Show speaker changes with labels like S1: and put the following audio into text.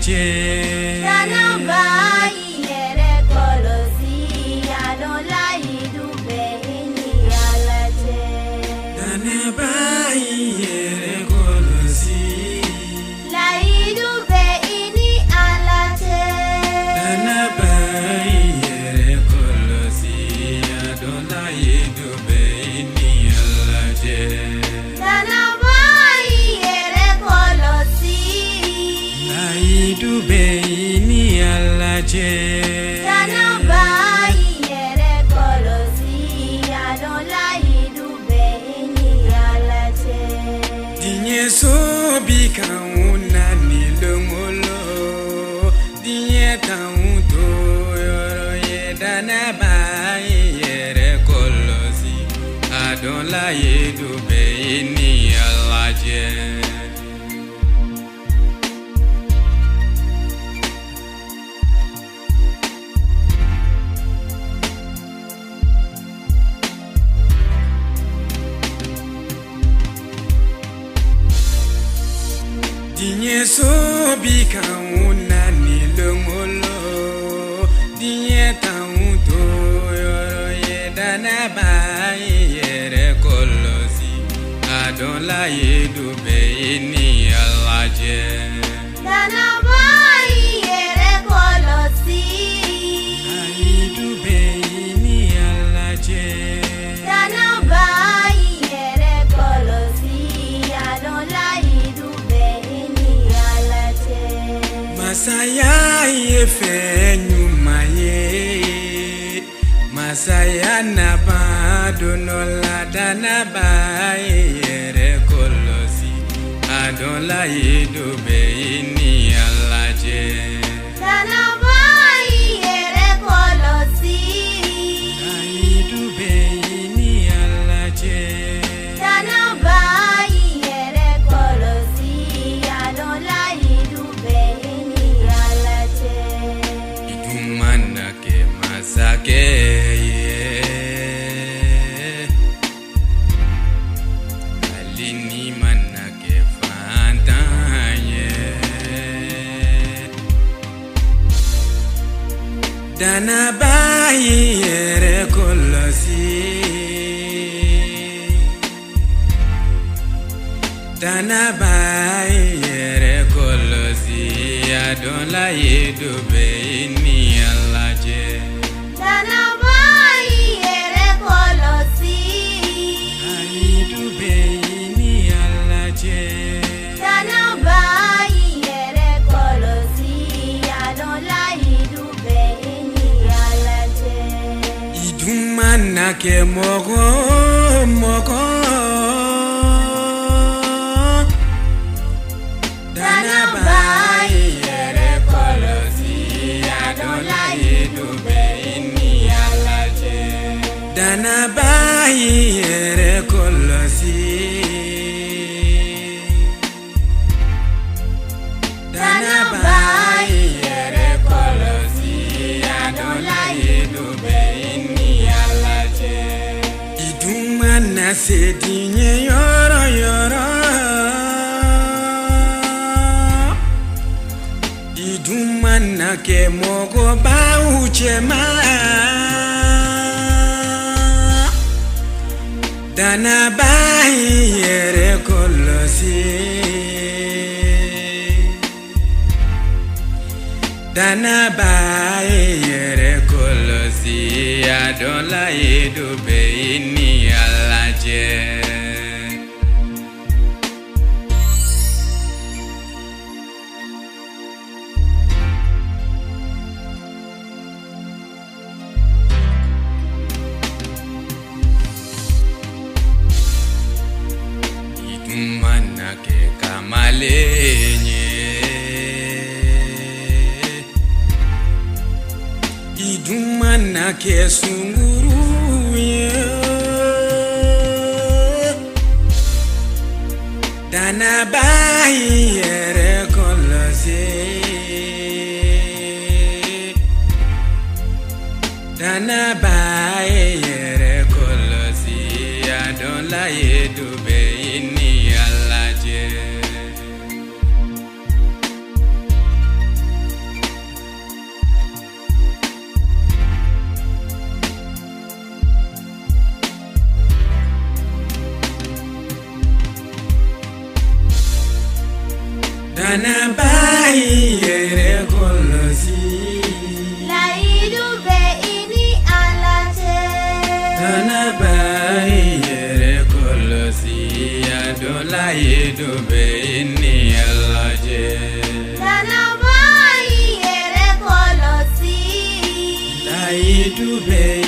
S1: alaje.
S2: Dana bayi yere kolosi adola idube ini alaje.
S1: Dana bayi yere kolosi
S2: La idube ini alaje.
S1: Dana bayi yere kolosi adola idube ini alaje.
S2: Dana bayi yere kolosi
S1: La idube ini alaje.
S2: Dana bayi yere kolosi adola idube ini alaje.
S1: Dinye sobi kauna nilongolo. Dinye kaunto yoro ye dana bayi yere kolosi adola idube ini alaje. Dinye sobi kauna nilongolo. Dinye kaunto yoro ye dana bayi yere kolosi adola idube ini alaje.
S2: Dana bayi yere kolosi
S1: Idube ini alaje.
S2: Dana bayi yere kolosi adola idube ini alaje.
S1: Masaya ye fenyuma ye. Masaya nabadonola dana bayi yere kolosi adola idube ini alaje.
S2: Dana bayi yere kolosi
S1: Idube ini alaje.
S2: Dana bayi yere kolosi adola idube ini alaje.
S1: Idumana ke masake ye. Alini mana ke fantanye. Dana bayi yere kolosi. Dana bayi yere kolosi adola idube ini alaje.
S2: Dana bayi yere kolosi
S1: Idube ini alaje.
S2: Dana bayi yere kolosi adola idube ini alaje.
S1: Idumana ke mogo mogo.
S2: Dana bayi yere kolosi adola idube ini alaje.
S1: Dana bayi yere kolosi.
S2: Dana bayi yere kolosi adola idube ini alaje.
S1: Idumana se dinye yoro yoro. Idumana ke mogo ba uchema. Dana bayi yere kolosi. Dana bayi yere kolosi adola idube ini alaje. Idumana ke kamalenye. Idumana ke sunguru ye. Dana bayi yere kolosi. Dana bayi yere kolosi adola idube ini alaje. Dana bayi yere kolosi.
S2: Láyé dùbẹ̀ ìní alájẹ.
S1: Dana bayi yere kolosi. Adon láyé dùbẹ̀ ìní alájẹ.
S2: Dana bayi yere kolosi.
S1: Láyé dùbẹ̀